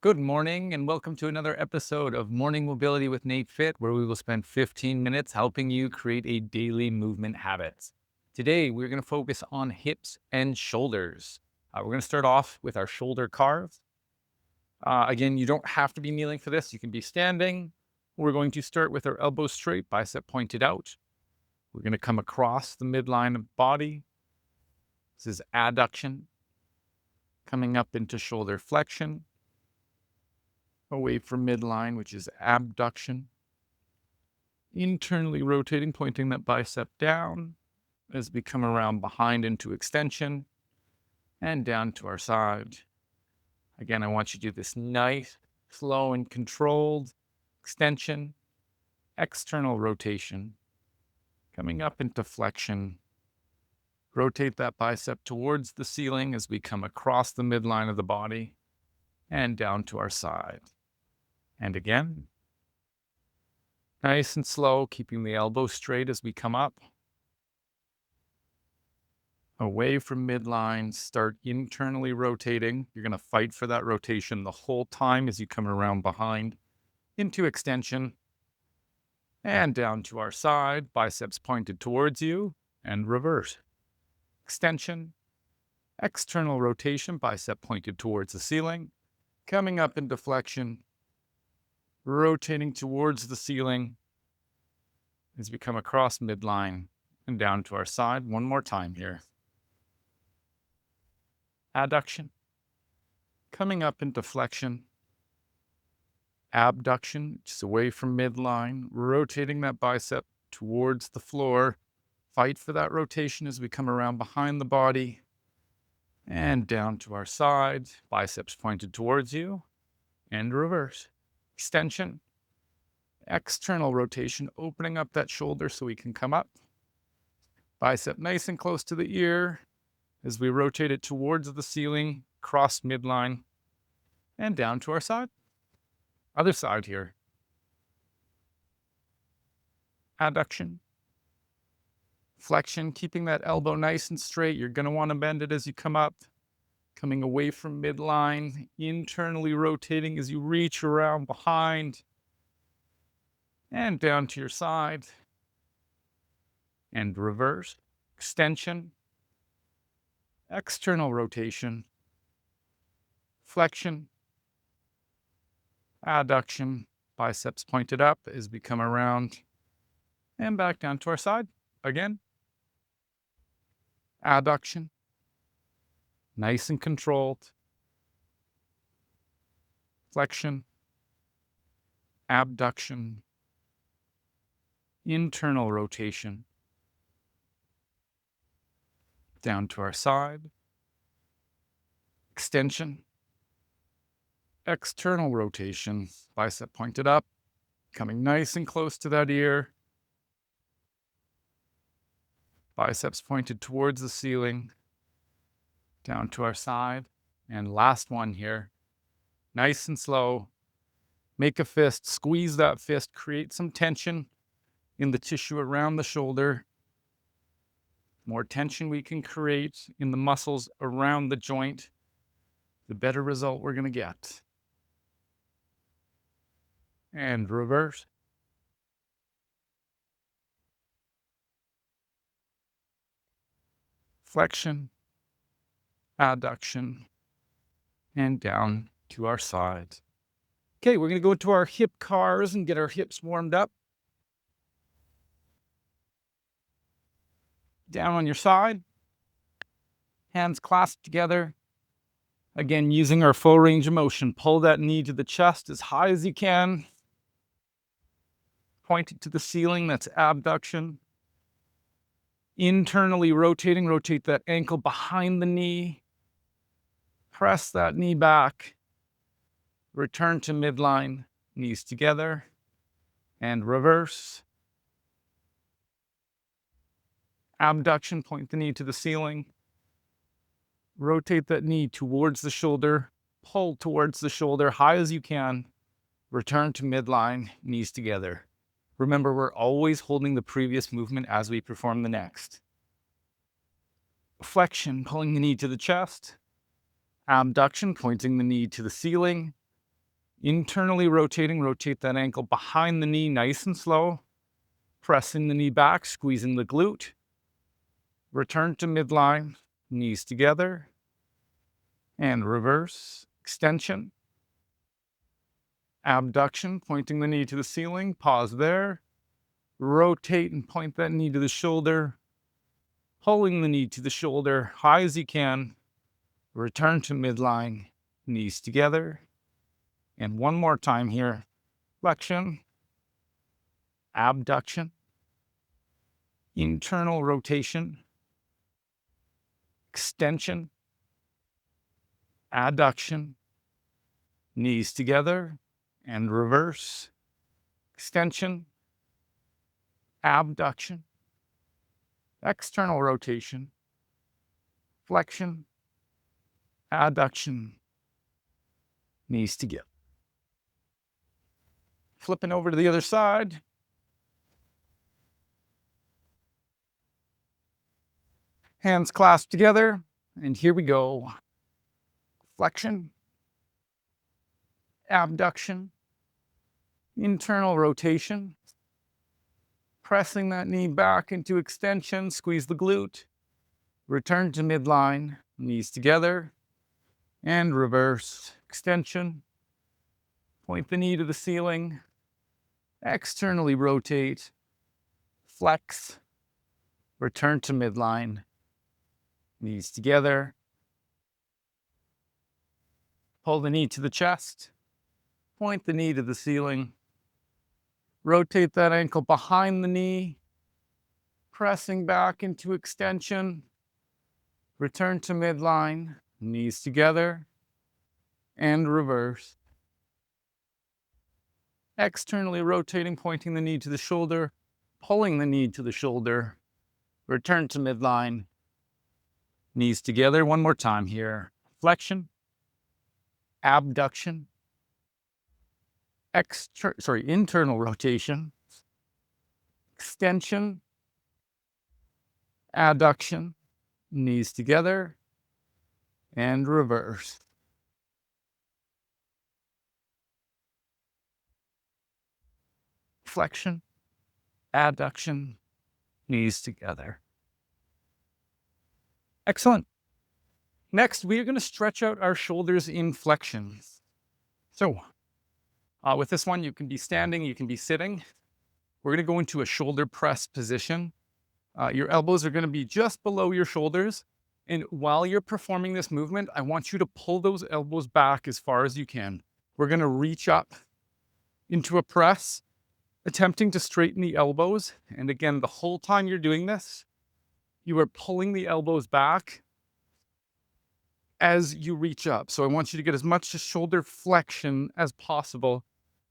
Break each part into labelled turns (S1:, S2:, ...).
S1: Good morning, and welcome to another episode of Morning Mobility with NATEFIT, where we will spend 15 minutes helping you create a daily movement habit. Today, we're going to focus on hips and shoulders. We're going to start off with our shoulder carve. Again, you don't have to be kneeling for this. You can be standing. We're going to start with our elbows straight, bicep pointed out. We're going to come across the midline of body. This is adduction, coming up into shoulder flexion, away from midline, which is abduction. Internally rotating, pointing that bicep down as we come around behind into extension and down to our side. Again, I want you to do this nice, slow, and controlled extension, external rotation, coming up into flexion. Rotate that bicep towards the ceiling as we come across the midline of the body and down to our side. And again, nice and slow, keeping the elbow straight as we come up. Away from midline, start internally rotating. You're going to fight for that rotation the whole time as you come around behind into extension and down to our side, biceps pointed towards you, and reverse. Extension, external rotation, bicep pointed towards the ceiling, coming up into flexion, rotating towards the ceiling as we come across midline and down to our side. One more time here. Adduction, coming up into flexion, abduction, just away from midline, rotating that bicep towards the floor. Fight for that rotation as we come around behind the body and down to our side, biceps pointed towards you, and reverse. Extension, external rotation, opening up that shoulder so we can come up. Bicep nice and close to the ear as we rotate it towards the ceiling, cross midline, and down to our side. Other side here. Adduction, flexion, keeping that elbow nice and straight. You're going to want to bend it as you come up, coming away from midline, internally rotating as you reach around behind and down to your side. And reverse. Extension, external rotation, flexion, adduction, biceps pointed up as we come around and back down to our side. Again, adduction, nice and controlled, flexion, abduction, internal rotation, down to our side, extension, external rotation, bicep pointed up, coming nice and close to that ear, biceps pointed towards the ceiling, down to our side. And last one here, nice and slow, make a fist, squeeze that fist, create some tension in the tissue around the shoulder. More tension we can create in the muscles around the joint, the better result we're going to get. And reverse. Flexion, adduction, and down to our side. Okay, we're going to go to our hip cars and get our hips warmed up. Down on your side, hands clasped together. Again, using our full range of motion, pull that knee to the chest as high as you can. Point it to the ceiling, that's abduction. Internally rotating, rotate that ankle behind the knee. Press that knee back. Return to midline, knees together, and reverse. Abduction, point the knee to the ceiling. Rotate that knee towards the shoulder. Pull towards the shoulder, high as you can. Return to midline, knees together. Remember, we're always holding the previous movement as we perform the next. Flexion, pulling the knee to the chest. Abduction, pointing the knee to the ceiling. Internally rotating, rotate that ankle behind the knee nice and slow. Pressing the knee back, squeezing the glute. Return to midline, knees together. And reverse, extension. Abduction, pointing the knee to the ceiling. Pause there. Rotate and point that knee to the shoulder. Pulling the knee to the shoulder, high as you can. Return to midline, knees together. And one more time here. Flexion, abduction, internal rotation, extension, adduction, knees together, and reverse, extension, abduction, external rotation, flexion, adduction, knees together. Flipping over to the other side. Hands clasped together, and here we go. Flexion, abduction, internal rotation, pressing that knee back into extension, squeeze the glute, return to midline, knees together, and reverse, extension, point the knee to the ceiling, externally rotate, flex, return to midline, knees together, pull the knee to the chest, point the knee to the ceiling, rotate that ankle behind the knee, pressing back into extension, return to midline, knees together, and reverse. Externally rotating, pointing the knee to the shoulder, pulling the knee to the shoulder, return to midline, knees together. One more time here. Flexion, abduction, internal rotation, extension, adduction, knees together, and reverse. Flexion, adduction, knees together. Excellent. Next, we are going to stretch out our shoulders in flexion. So, with this one, you can be standing, you can be sitting. We're going to go into a shoulder press position. Your elbows are going to be just below your shoulders. And while you're performing this movement, I want you to pull those elbows back as far as you can. We're going to reach up into a press, attempting to straighten the elbows. And again, the whole time you're doing this, you are pulling the elbows back as you reach up. So I want you to get as much shoulder flexion as possible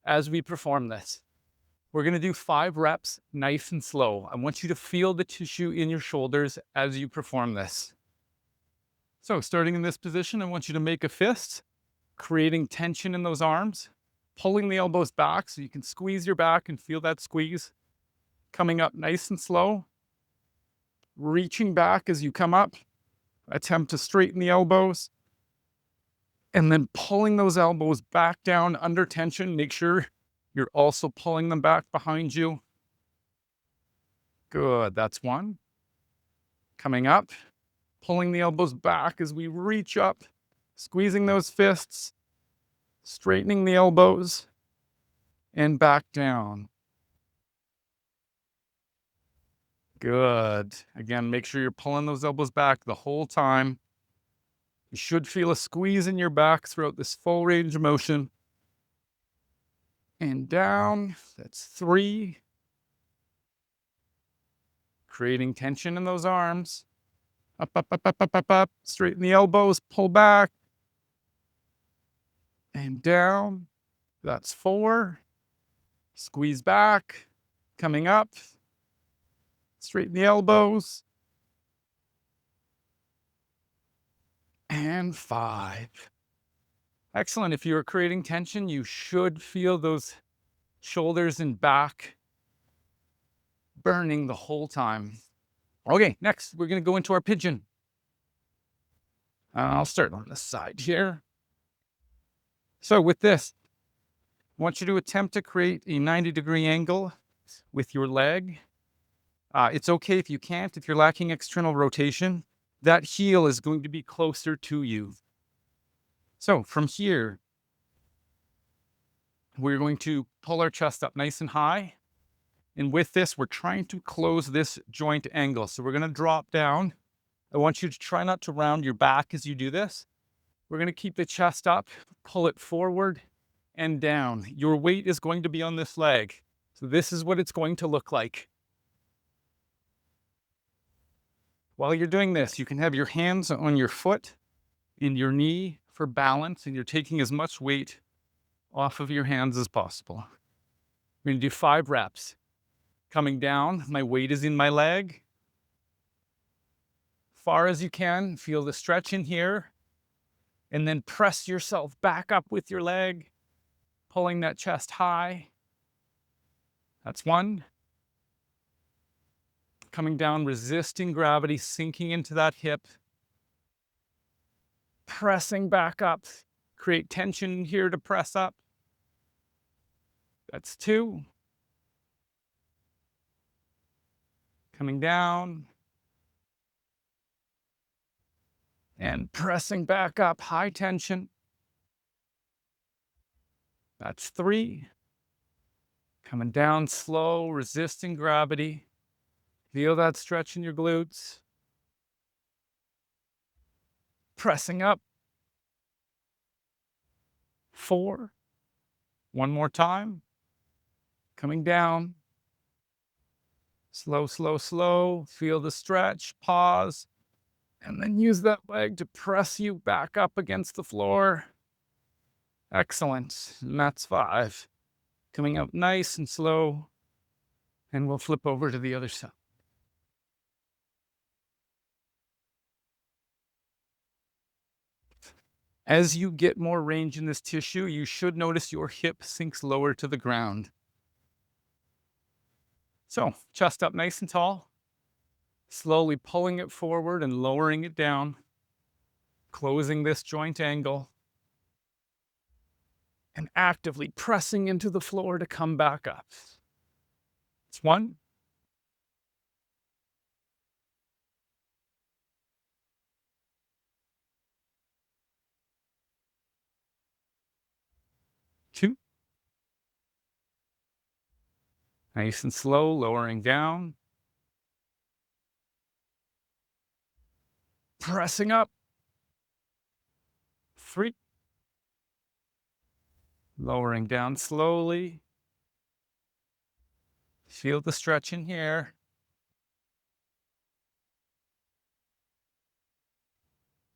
S1: as we perform this. We're going to do 5 reps, nice and slow. I want you to feel the tissue in your shoulders as you perform this. So starting in this position, I want you to make a fist, creating tension in those arms, pulling the elbows back so you can squeeze your back and feel that squeeze. Coming up nice and slow, reaching back as you come up, attempt to straighten the elbows, and then pulling those elbows back down under tension. Make sure you're also pulling them back behind you. Good, that's 1. Coming up, pulling the elbows back as we reach up, squeezing those fists, straightening the elbows, and back down. Good. Again, make sure you're pulling those elbows back the whole time. You should feel a squeeze in your back throughout this full range of motion. And down, that's 3. Creating tension in those arms. Up, up, up, up, up, up, up. Straighten the elbows, pull back. And down, that's 4. Squeeze back, coming up. Straighten the elbows. And 5. Excellent. If you're creating tension, you should feel those shoulders and back burning the whole time. Okay, next we're going to go into our pigeon. I'll start on this side here. So with this, I want you to attempt to create a 90-degree angle with your leg. It's okay if you can't, if you're lacking external rotation, that heel is going to be closer to you. So from here, we're going to pull our chest up nice and high. And with this, we're trying to close this joint angle. So we're going to drop down. I want you to try not to round your back as you do this. We're going to keep the chest up, pull it forward and down. Your weight is going to be on this leg. So this is what it's going to look like. While you're doing this, you can have your hands on your foot and your knee for balance, and you're taking as much weight off of your hands as possible. We're going to do 5 reps. Coming down, my weight is in my leg. Far as you can, feel the stretch in here. And then press yourself back up with your leg, pulling that chest high. That's 1. Coming down, resisting gravity, sinking into that hip. Pressing back up. Create tension here to press up. That's 2. Coming down. And pressing back up, high tension. That's 3. Coming down slow, resisting gravity. Feel that stretch in your glutes. Pressing up. 4. One more time. Coming down. Slow, slow, slow. Feel the stretch. Pause. And then use that leg to press you back up against the floor. Excellent. And that's 5. Coming up nice and slow. And we'll flip over to the other side. As you get more range in this tissue, you should notice your hip sinks lower to the ground. So, chest up nice and tall, slowly pulling it forward and lowering it down, closing this joint angle, and actively pressing into the floor to come back up. It's 1. 2. Nice and slow, lowering down. Pressing up. 3. Lowering down slowly. Feel the stretch in here.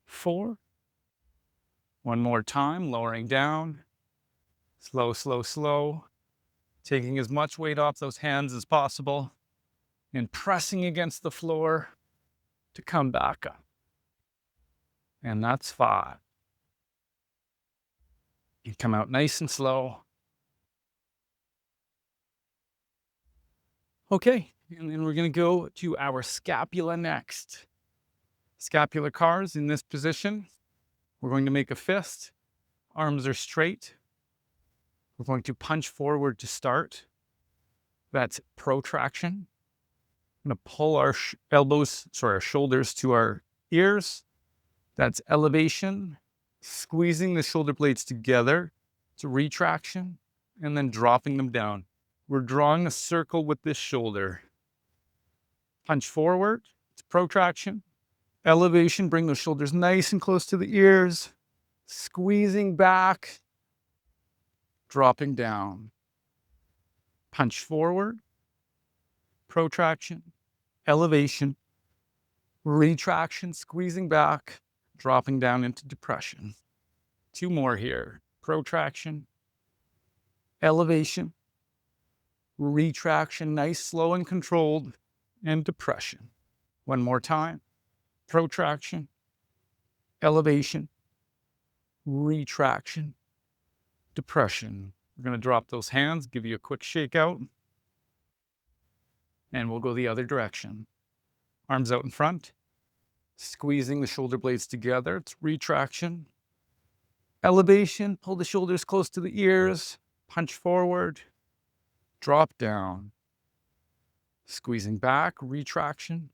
S1: 4. One more time, lowering down. Slow, slow, slow. Taking as much weight off those hands as possible and pressing against the floor to come back up. And that's 5. You come out nice and slow. Okay, and then we're going to go to our scapula next. Scapular cars in this position. We're going to make a fist. Arms are straight. We're going to punch forward to start. That's protraction. I'm going to pull our our shoulders to our ears. That's elevation. Squeezing the shoulder blades together. It's a retraction. And then dropping them down. We're drawing a circle with this shoulder. Punch forward. It's protraction. Elevation. Bring those shoulders nice and close to the ears. Squeezing back. Dropping down. Punch forward. Protraction. Elevation. Retraction. Squeezing back. Dropping down into depression. 2 more here. Protraction. Elevation. Retraction. Nice, slow, and controlled. And depression. 1 more time. Protraction. Elevation. Retraction. Depression. We're going to drop those hands, give you a quick shake out. And we'll go the other direction. Arms out in front. Squeezing the shoulder blades together. It's retraction. Elevation. Pull the shoulders close to the ears. punch forward, drop down, squeezing back, retraction,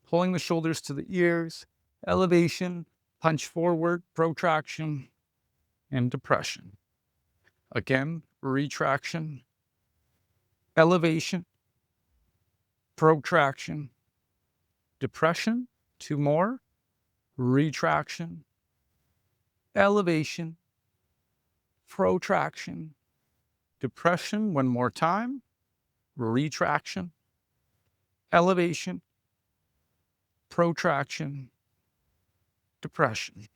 S1: pulling the shoulders to the ears, elevation, punch forward, protraction, and depression. Again, retraction, elevation, protraction, depression. Two more, retraction, elevation, protraction, depression. One more time, retraction, elevation, protraction, depression.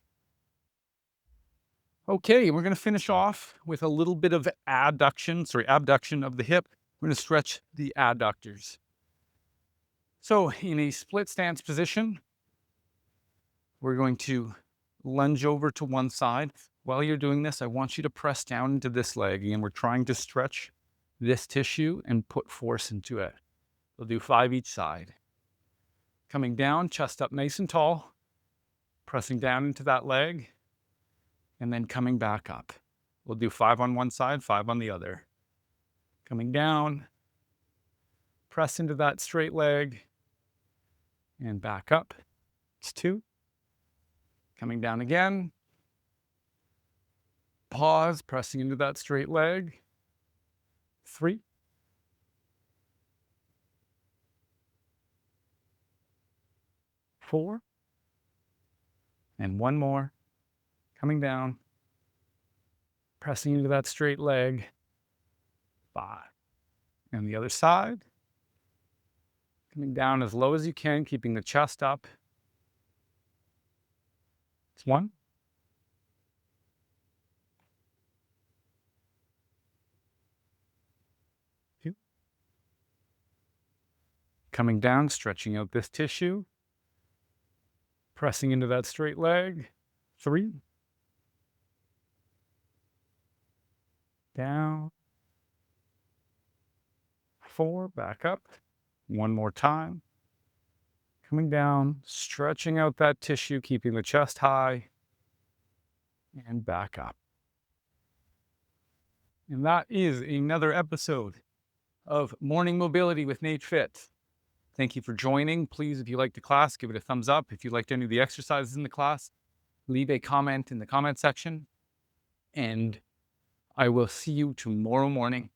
S1: Okay, we're going to finish off with a little bit of abduction of the hip. We're going to stretch the adductors. So in a split stance position, we're going to lunge over to one side. While you're doing this, I want you to press down into this leg. Again, we're trying to stretch this tissue and put force into it. We'll do 5 each side. Coming down, chest up nice and tall, pressing down into that leg, and then coming back up. We'll do 5 on one side, 5 on the other. Coming down, press into that straight leg, and back up. It's 2. Coming down again. Pause, pressing into that straight leg. 3. 4. And 1 more. Coming down. Pressing into that straight leg. 5. And the other side. Coming down as low as you can, keeping the chest up. It's 1. 2. Coming down, stretching out this tissue. Pressing into that straight leg. 3. Down. 4. Back up. 1 more time. Coming down, stretching out that tissue, keeping the chest high. And back up. And that is another episode of Morning Mobility with NATEFIT. Thank you for joining. Please, if you liked the class, give it a thumbs up. If you liked any of the exercises in the class, leave a comment in the comment section. And I will see you tomorrow morning.